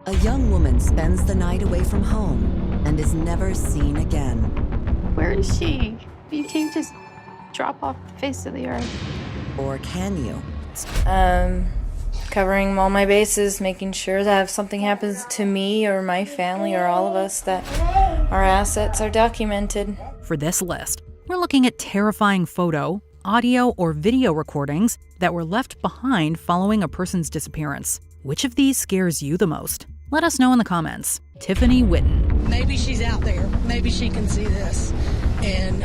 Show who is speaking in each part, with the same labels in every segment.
Speaker 1: A young woman spends the night away from home and is never seen again.
Speaker 2: Where is she? You can't just drop off the face of the earth.
Speaker 1: Or can you?
Speaker 3: Covering all my bases, making sure that if something happens to me or my family or all of us, that our assets are documented.
Speaker 4: For this list, we're looking at terrifying photo, audio, or video recordings that were left behind following a person's disappearance. Which of these scares you the most? Let us know in the comments. Tiffany Whitton.
Speaker 5: Maybe she's out there. Maybe she can see this. And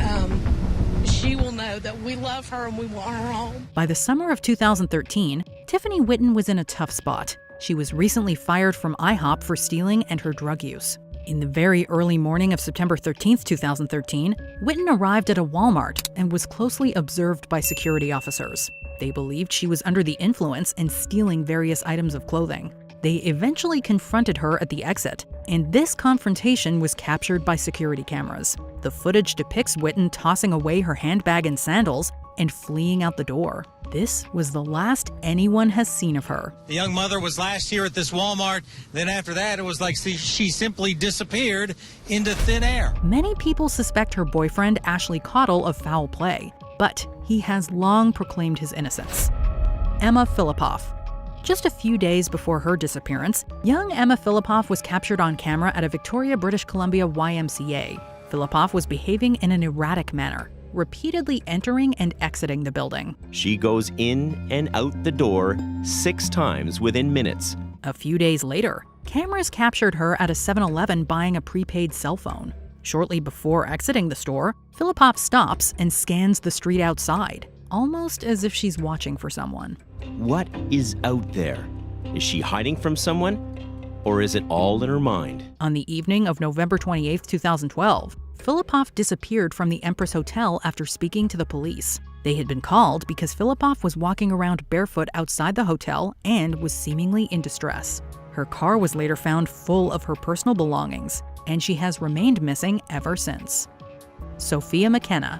Speaker 5: she will know that we love her and we want her home.
Speaker 4: By the summer of 2013, Tiffany Whitton was in a tough spot. She was recently fired from IHOP for stealing and her drug use. In the very early morning of September 13, 2013, Whitton arrived at a Walmart and was closely observed by security officers. They believed she was under the influence and stealing various items of clothing. They eventually confronted her at the exit, and this confrontation was captured by security cameras. The footage depicts Whitton tossing away her handbag and sandals and fleeing out the door. This was the last anyone has seen of her.
Speaker 6: The young mother was last here at this Walmart. Then after that, it was like she simply disappeared into thin air.
Speaker 4: Many people suspect her boyfriend, Ashley Cottle, of foul play, but he has long proclaimed his innocence. Emma Filipoff. Just a few days before her disappearance, young Emma Filipoff was captured on camera at a Victoria, British Columbia YMCA. Filipoff was behaving in an erratic manner, repeatedly entering and exiting the building.
Speaker 7: She goes in and out the door 6 times within minutes.
Speaker 4: A few days later, cameras captured her at a 7-Eleven buying a prepaid cell phone. Shortly before exiting the store, Filipoff stops and scans the street outside, almost as if she's watching for someone.
Speaker 7: What is out there? Is she hiding from someone? Or is it all in her mind?
Speaker 4: On the evening of November 28, 2012, Filipoff disappeared from the Empress Hotel after speaking to the police. They had been called because Filipoff was walking around barefoot outside the hotel and was seemingly in distress. Her car was later found full of her personal belongings, and she has remained missing ever since. Sophia McKenna.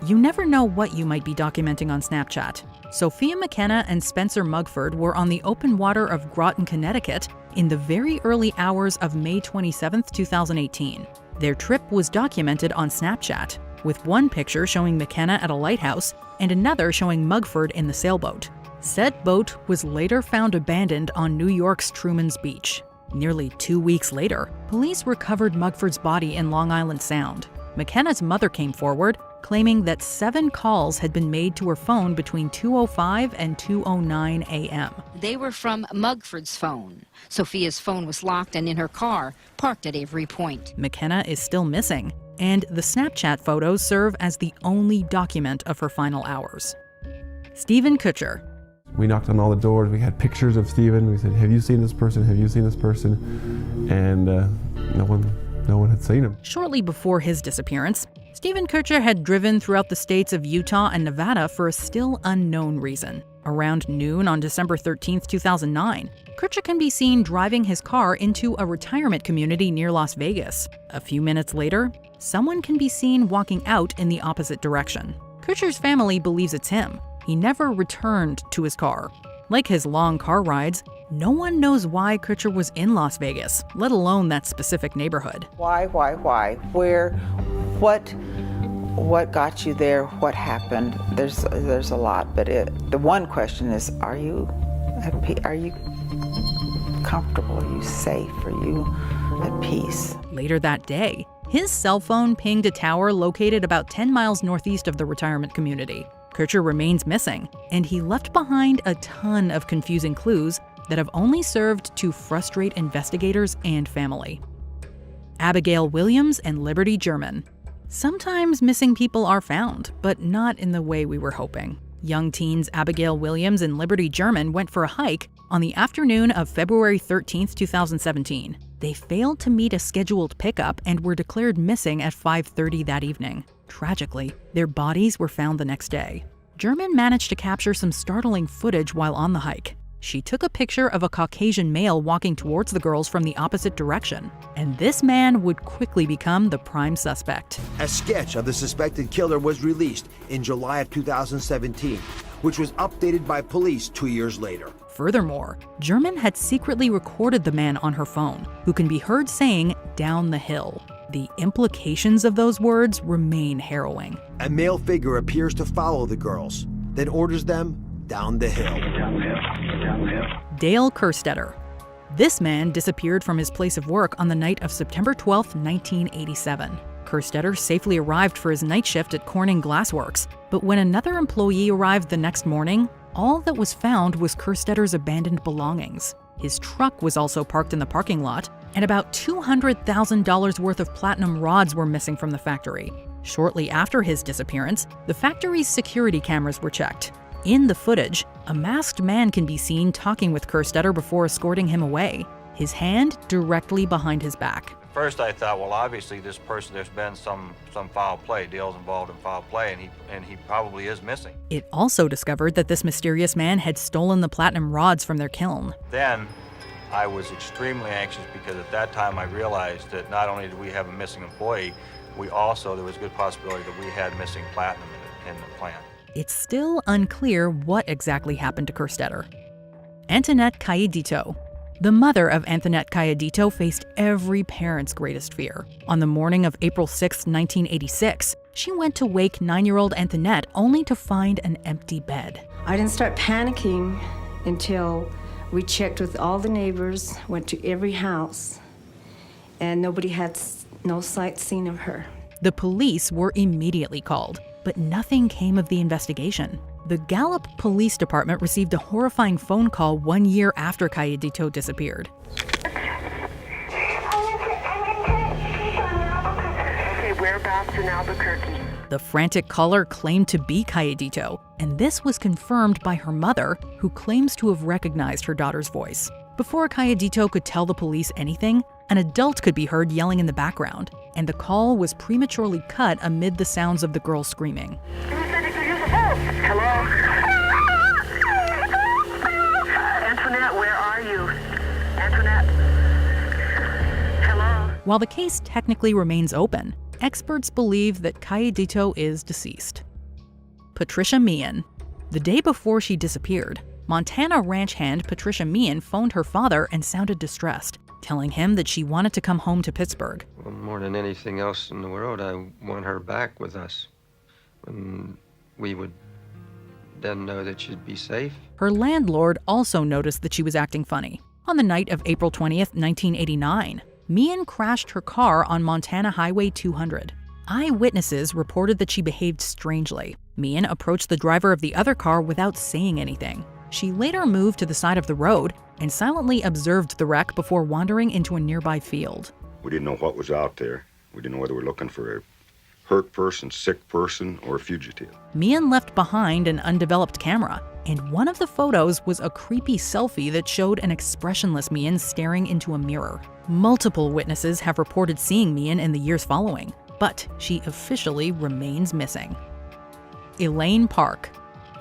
Speaker 4: You never know what you might be documenting on Snapchat. Sophia McKenna and Spencer Mugford were on the open water of Groton, Connecticut in the very early hours of May 27, 2018. Their trip was documented on Snapchat, with one picture showing McKenna at a lighthouse and another showing Mugford in the sailboat. Said boat was later found abandoned on New York's Truman's Beach. Nearly 2 weeks later, police recovered Mugford's body in Long Island Sound. McKenna's mother came forward, claiming that 7 calls had been made to her phone between 2:05 and 2:09 a.m.
Speaker 8: They were from Mugford's phone. Sophia's phone was locked and in her car, parked at Avery Point.
Speaker 4: McKenna is still missing, and the Snapchat photos serve as the only document of her final hours. Stephen Koecher.
Speaker 9: We knocked on all the doors. We had pictures of Stephen. We said, "Have you seen this person? Have you seen this person?" And no one had seen him.
Speaker 4: Shortly before his disappearance, Stephen Koecher had driven throughout the states of Utah and Nevada for a still unknown reason. Around noon on December 13, 2009, Koecher can be seen driving his car into a retirement community near Las Vegas. A few minutes later, someone can be seen walking out in the opposite direction. Koecher's family believes it's him. He never returned to his car. Like his long car rides, no one knows why Koecher was in Las Vegas, let alone that specific neighborhood.
Speaker 10: Why? Where? What got you there? What happened? There's a lot, but the one question is, are you comfortable? Are you safe? Are you at peace?
Speaker 4: Later that day, his cell phone pinged a tower located about 10 miles northeast of the retirement community. Koecher remains missing, and he left behind a ton of confusing clues that have only served to frustrate investigators and family. Abigail Williams and Liberty German. Sometimes missing people are found, but not in the way we were hoping. Young teens Abigail Williams and Liberty German went for a hike on the afternoon of February 13, 2017. They failed to meet a scheduled pickup and were declared missing at 5:30 that evening. Tragically, their bodies were found the next day. German managed to capture some startling footage while on the hike. She took a picture of a Caucasian male walking towards the girls from the opposite direction, and this man would quickly become the prime suspect.
Speaker 11: A sketch of the suspected killer was released in July of 2017, which was updated by police 2 years later.
Speaker 4: Furthermore, German had secretly recorded the man on her phone, who can be heard saying, "down the hill." The implications of those words remain harrowing.
Speaker 11: A male figure appears to follow the girls, then orders them down the hill.
Speaker 4: Dale Kerstetter. This man disappeared from his place of work on the night of September 12, 1987. Kerstetter safely arrived for his night shift at Corning Glassworks, but when another employee arrived the next morning, all that was found was Kerstetter's abandoned belongings. His truck was also parked in the parking lot, and about $200,000 worth of platinum rods were missing from the factory. Shortly after his disappearance, the factory's security cameras were checked. In the footage, a masked man can be seen talking with Kerstetter before escorting him away, his hand directly behind his back.
Speaker 12: First I thought, well, obviously this person, there's been some foul play. Dale's involved in foul play, and he probably is missing.
Speaker 4: It also discovered that this mysterious man had stolen the platinum rods from their kiln.
Speaker 12: Then I was extremely anxious because at that time I realized that not only did we have a missing employee, there was a good possibility that we had missing platinum in the plant.
Speaker 4: It's still unclear what exactly happened to Kerstetter. Anthonette Cayedito. The mother of Anthonette Cayedito faced every parent's greatest fear. On the morning of April 6, 1986, she went to wake 9-year-old Anthonette only to find an empty bed.
Speaker 13: I didn't start panicking until we checked with all the neighbors, went to every house, and nobody had no sight seen of her.
Speaker 4: The police were immediately called, but nothing came of the investigation. The Gallup Police Department received a horrifying phone call 1 year after Cayedito disappeared.
Speaker 14: Okay, whereabouts in Albuquerque?
Speaker 4: The frantic caller claimed to be Cayedito, and this was confirmed by her mother, who claims to have recognized her daughter's voice. Before Cayedito could tell the police anything, an adult could be heard yelling in the background, and the call was prematurely cut amid the sounds of the girl screaming.
Speaker 14: Hello? Anthonette, where are you? Anthonette? Hello?
Speaker 4: While the case technically remains open, experts believe that Cayedito is deceased. Patricia Meehan. The day before she disappeared, Montana ranch hand Patricia Meehan phoned her father and sounded distressed, telling him that she wanted to come home to Pittsburgh.
Speaker 15: Well, more than anything else in the world, I want her back with us. And we would then know that she'd be safe.
Speaker 4: Her landlord also noticed that she was acting funny. On the night of April 20th, 1989, Meehan crashed her car on Montana Highway 200. Eyewitnesses reported that she behaved strangely. Meehan approached the driver of the other car without saying anything. She later moved to the side of the road and silently observed the wreck before wandering into a nearby field.
Speaker 16: We didn't know what was out there. We didn't know whether we were looking for a hurt person, sick person, or a fugitive.
Speaker 4: Meehan left behind an undeveloped camera, and one of the photos was a creepy selfie that showed an expressionless Meehan staring into a mirror. Multiple witnesses have reported seeing Meehan in the years following, but she officially remains missing. Elaine Park.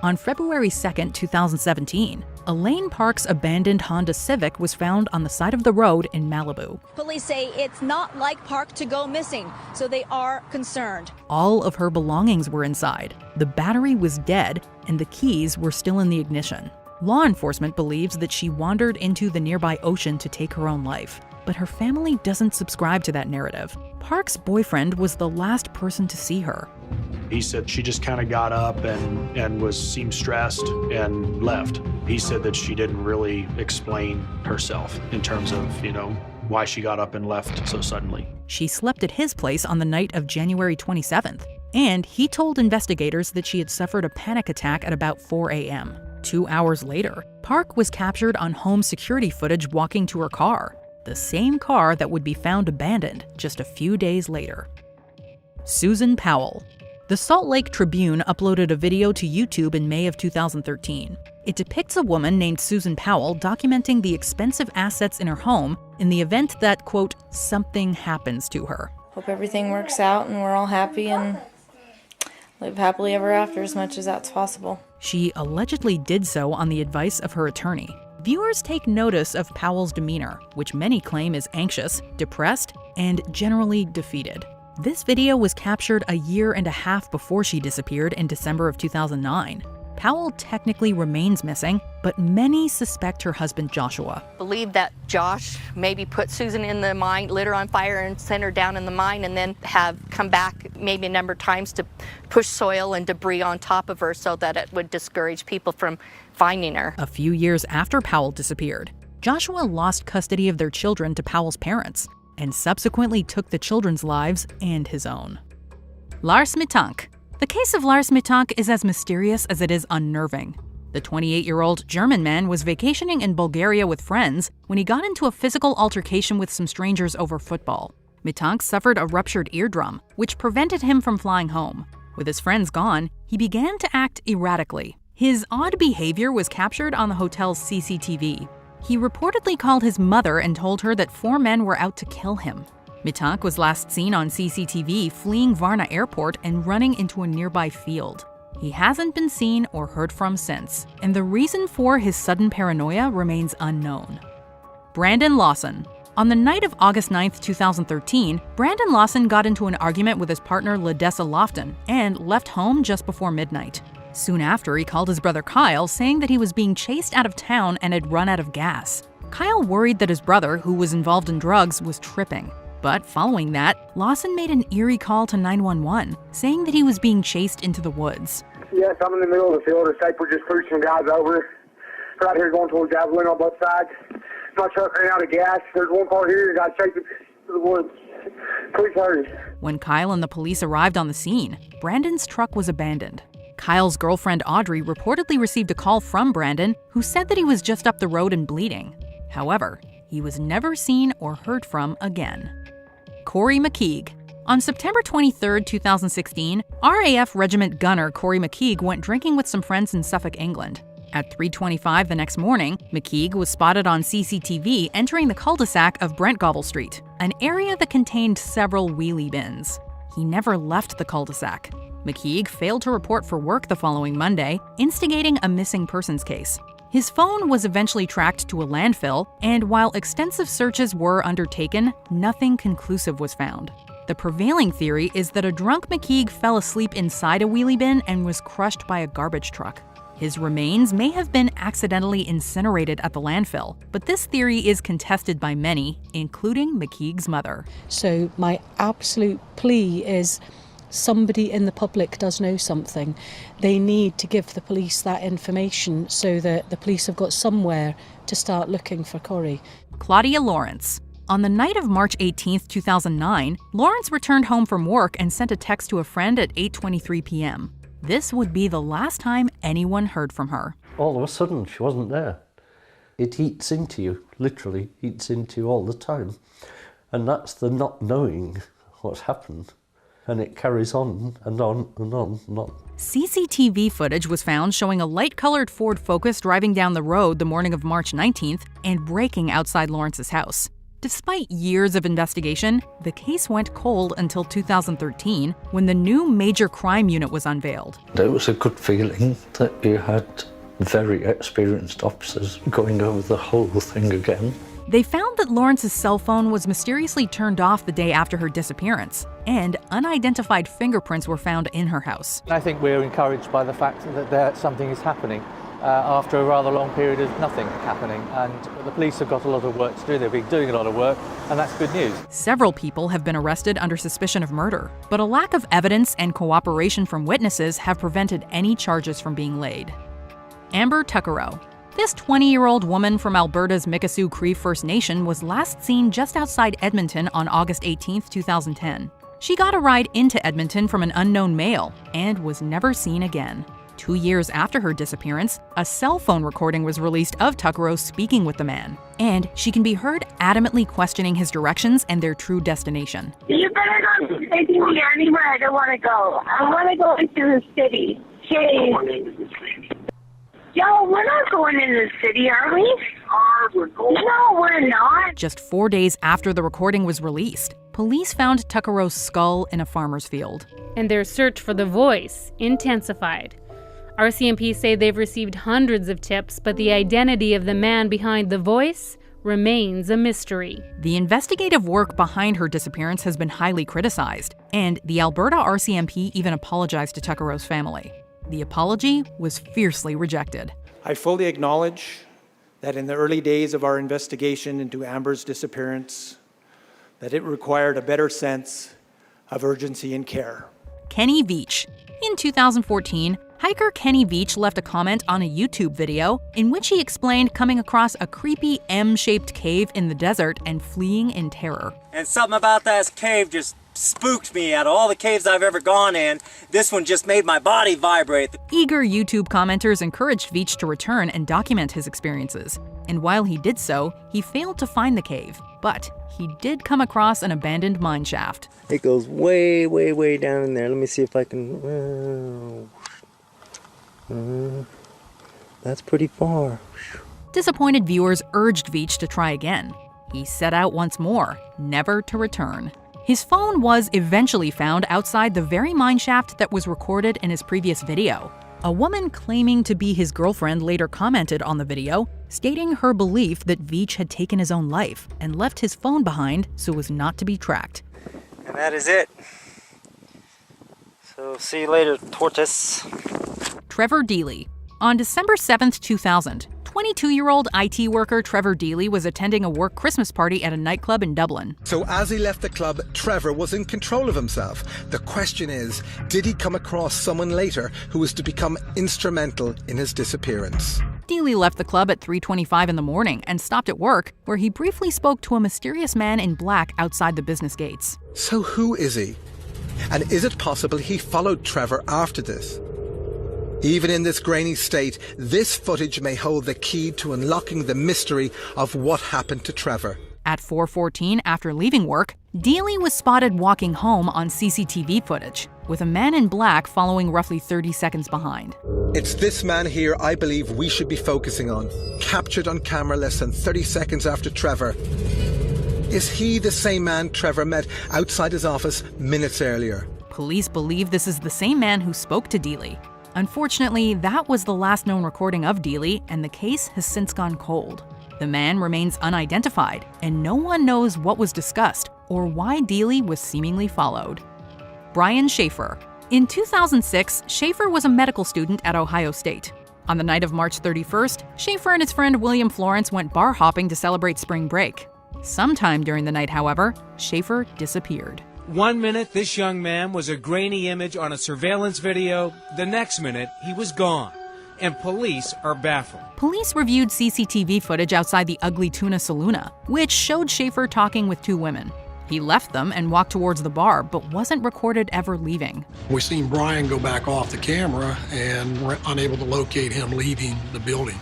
Speaker 4: On February 2, 2017, Elaine Park's abandoned Honda Civic was found on the side of the road in Malibu.
Speaker 17: Police say it's not like Park to go missing, so they are concerned.
Speaker 4: All of her belongings were inside. The battery was dead, and the keys were still in the ignition. Law enforcement believes that she wandered into the nearby ocean to take her own life, but her family doesn't subscribe to that narrative. Park's boyfriend was the last person to see her.
Speaker 18: He said she just kind of got up and seemed stressed and left. He said that she didn't really explain herself in terms of, why she got up and left so suddenly.
Speaker 4: She slept at his place on the night of January 27th, and he told investigators that she had suffered a panic attack at about 4 a.m. 2 hours later, Park was captured on home security footage walking to her car, the same car that would be found abandoned just a few days later. Susan Powell. The Salt Lake Tribune uploaded a video to YouTube in May of 2013. It depicts a woman named Susan Powell documenting the expensive assets in her home in the event that, quote, something happens to her.
Speaker 3: Hope everything works out and we're all happy and live happily ever after as much as that's possible.
Speaker 4: She allegedly did so on the advice of her attorney. Viewers take notice of Powell's demeanor, which many claim is anxious, depressed, and generally defeated. This video was captured a year and a half before she disappeared in December of 2009. Powell technically remains missing, but many suspect her husband Joshua.
Speaker 19: Believe that Josh maybe put Susan in the mine, lit her on fire and sent her down in the mine, and then have come back maybe a number of times to push soil and debris on top of her so that it would discourage people from finding her.
Speaker 4: A few years after Powell disappeared, Joshua lost custody of their children to Powell's parents and subsequently took the children's lives and his own. Lars Mittank. The case of Lars Mittank is as mysterious as it is unnerving. The 28-year-old German man was vacationing in Bulgaria with friends when he got into a physical altercation with some strangers over football. Mittank suffered a ruptured eardrum, which prevented him from flying home. With his friends gone, he began to act erratically. His odd behavior was captured on the hotel's CCTV. He reportedly called his mother and told her that 4 men were out to kill him. Mittank was last seen on CCTV fleeing Varna Airport and running into a nearby field. He hasn't been seen or heard from since, and the reason for his sudden paranoia remains unknown. Brandon Lawson. On the night of August 9, 2013, Brandon Lawson got into an argument with his partner Ledessa Lofton and left home just before midnight. Soon after, he called his brother Kyle, saying that he was being chased out of town and had run out of gas. Kyle worried that his brother, who was involved in drugs, was tripping. But following that, Lawson made an eerie call to 911, saying that he was being chased into the woods.
Speaker 20: Yes, I'm in the middle of the field. It's like we just pushed some guys over. Right here going towards Javelin on both sides. My truck ran out of gas. There's one part here that got chased to the woods. Please hurry.
Speaker 4: When Kyle and the police arrived on the scene, Brandon's truck was abandoned. Kyle's girlfriend Audrey reportedly received a call from Brandon, who said that he was just up the road and bleeding. However, he was never seen or heard from again. Corey McCabe. On September 23, 2016, RAF Regiment gunner Corey McCabe went drinking with some friends in Suffolk, England. At 3:25 the next morning, McCabe was spotted on CCTV entering the cul-de-sac of Brentgobble Street, an area that contained several wheelie bins. He never left the cul-de-sac. McCabe failed to report for work the following Monday, instigating a missing persons case. His phone was eventually tracked to a landfill, and while extensive searches were undertaken, nothing conclusive was found. The prevailing theory is that a drunk McCabe fell asleep inside a wheelie bin and was crushed by a garbage truck. His remains may have been accidentally incinerated at the landfill, but this theory is contested by many, including McCabe's mother.
Speaker 21: So my absolute plea is somebody in the public does know something. They need to give the police that information so that the police have got somewhere to start looking for Corey.
Speaker 4: Claudia Lawrence. On the night of March 18, 2009, Lawrence returned home from work and sent a text to a friend at 8:23 p.m. This would be the last time anyone heard from her.
Speaker 22: All of a sudden, she wasn't there. It eats into you, literally eats into you all the time. And that's the not knowing what's happened. And it carries on and on and on and on.
Speaker 4: CCTV footage was found showing a light-colored Ford Focus driving down the road the morning of March 19th and braking outside Lawrence's house. Despite years of investigation, the case went cold until 2013, when the new Major Crime Unit was unveiled.
Speaker 22: It was a good feeling that you had very experienced officers going over the whole thing again.
Speaker 4: They found that Lawrence's cell phone was mysteriously turned off the day after her disappearance, and unidentified fingerprints were found in her house.
Speaker 23: I think we're encouraged by the fact that something is happening after a rather long period of nothing happening, and the police have got a lot of work to do. They've been doing a lot of work, and that's good news.
Speaker 4: Several people have been arrested under suspicion of murder, but a lack of evidence and cooperation from witnesses have prevented any charges from being laid. Amber Tuckerow. This 20-year-old woman from Alberta's Mikisew Cree First Nation was last seen just outside Edmonton on August 18, 2010. She got a ride into Edmonton from an unknown male and was never seen again. 2 years after her disappearance, a cell phone recording was released of Tuckerow speaking with the man, and she can be heard adamantly questioning his directions and their true destination.
Speaker 14: You better not be taking me anywhere I don't want to go. I want to go into the city. Hey. Yo, we're not going into the city, are we? No, we're not.
Speaker 4: Just 4 days after the recording was released, police found Tuckerow's skull in a farmer's field.
Speaker 2: And their search for the voice intensified. RCMP say they've received hundreds of tips, but the identity of the man behind the voice remains a mystery.
Speaker 4: The investigative work behind her disappearance has been highly criticized, and the Alberta RCMP even apologized to Tuckerow's family. The apology was fiercely rejected.
Speaker 1: I fully acknowledge that in the early days of our investigation into Amber's disappearance, that it required a better sense of urgency and care.
Speaker 4: Kenny Veach. In 2014, hiker Kenny Veach left a comment on a YouTube video in which he explained coming across a creepy M-shaped cave in the desert and fleeing in terror.
Speaker 5: And something about that cave just spooked me. Out of all the caves I've ever gone in, this one just made my body vibrate.
Speaker 4: Eager YouTube commenters encouraged Veach to return and document his experiences. And while he did so, he failed to find the cave. But he did come across an abandoned mine shaft.
Speaker 5: It goes way, way, way down in there. Let me see if I can... that's pretty far.
Speaker 4: Disappointed viewers urged Veach to try again. He set out once more, never to return. His phone was eventually found outside the very mine shaft that was recorded in his previous video. A woman claiming to be his girlfriend later commented on the video, stating her belief that Veach had taken his own life and left his phone behind so as not to be tracked.
Speaker 5: And that is it. So see you later, tortoise.
Speaker 4: Trevor Deely. On December 7, 2000, 22-year-old IT worker Trevor Deely was attending a work Christmas party at a nightclub in Dublin.
Speaker 6: So as he left the club, Trevor was in control of himself. The question is, did he come across someone later who was to become instrumental in his disappearance?
Speaker 4: Deely left the club at 3:25 in the morning and stopped at work, where he briefly spoke to a mysterious man in black outside the business gates.
Speaker 6: So who is he? And is it possible he followed Trevor after this? Even in this grainy state, this footage may hold the key to unlocking the mystery of what happened to Trevor.
Speaker 4: At 4:14 after leaving work, Deely was spotted walking home on CCTV footage, with a man in black following roughly 30 seconds behind.
Speaker 6: It's this man here I believe we should be focusing on, captured on camera less than 30 seconds after Trevor. Is he the same man Trevor met outside his office minutes earlier?
Speaker 4: Police believe this is the same man who spoke to Deely. Unfortunately, that was the last known recording of Deely, and the case has since gone cold. The man remains unidentified, and no one knows what was discussed or why Deely was seemingly followed. Brian Schaefer. In 2006, Schaefer was a medical student at Ohio State. On the night of March 31st, Schaefer and his friend William Florence went bar hopping to celebrate spring break. Sometime during the night, however, Schaefer disappeared.
Speaker 24: 1 minute, this young man was a grainy image on a surveillance video. The next minute, he was gone. And police are baffled.
Speaker 4: Police reviewed CCTV footage outside the Ugly Tuna Saloona, which showed Schaefer talking with two women. He left them and walked towards the bar, but wasn't recorded ever leaving.
Speaker 25: We seen Brian go back off the camera and were unable to locate him leaving the building.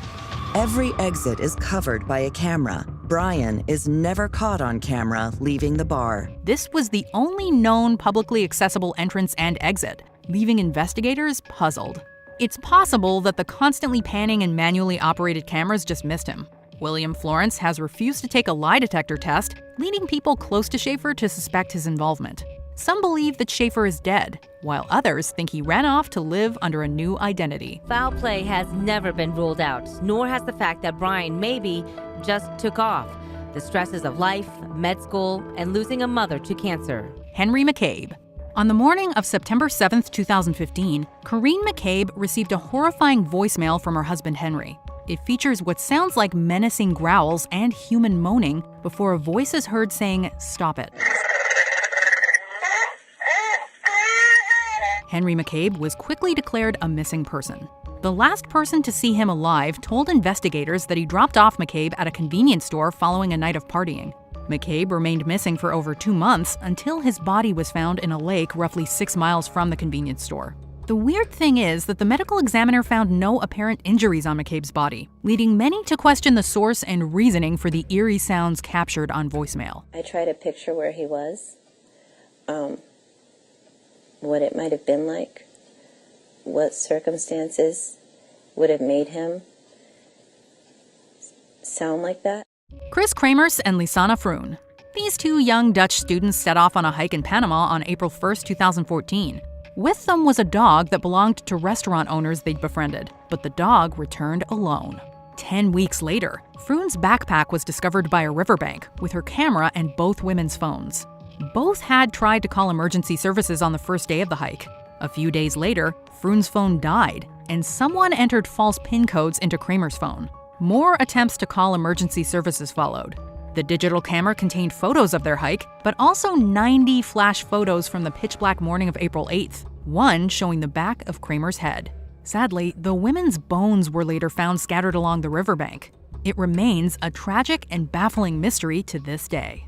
Speaker 26: Every exit is covered by a camera. Brian is never caught on camera leaving the bar.
Speaker 4: This was the only known publicly accessible entrance and exit, leaving investigators puzzled. It's possible that the constantly panning and manually operated cameras just missed him. William Florence has refused to take a lie detector test, leading people close to Schaefer to suspect his involvement. Some believe that Schaefer is dead, while others think he ran off to live under a new identity.
Speaker 27: Foul play has never been ruled out, nor has the fact that Brian maybe just took off. The stresses of life, med school, and losing a mother to cancer.
Speaker 4: Henry McCabe. On the morning of September 7, 2015, Corinne McCabe received a horrifying voicemail from her husband Henry. It features what sounds like menacing growls and human moaning before a voice is heard saying, "Stop it." Henry McCabe was quickly declared a missing person. The last person to see him alive told investigators that he dropped off McCabe at a convenience store following a night of partying. McCabe remained missing for over 2 months until his body was found in a lake roughly 6 miles from the convenience store. The weird thing is that the medical examiner found no apparent injuries on McCabe's body, leading many to question the source and reasoning for the eerie sounds captured on voicemail.
Speaker 28: I try to picture where he was, what it might have been like, what circumstances would have made him sound like that.
Speaker 4: Chris Kramers and Lisanne Froon. These two young Dutch students set off on a hike in Panama on April 1, 2014. With them was a dog that belonged to restaurant owners they'd befriended, but the dog returned alone. 10 weeks later, Froon's backpack was discovered by a riverbank with her camera and both women's phones. Both had tried to call emergency services on the first day of the hike. A few days later, Froon's phone died, and someone entered false PIN codes into Kramer's phone. More attempts to call emergency services followed. The digital camera contained photos of their hike, but also 90 flash photos from the pitch-black morning of April 8th, one showing the back of Kramer's head. Sadly, the women's bones were later found scattered along the riverbank. It remains a tragic and baffling mystery to this day.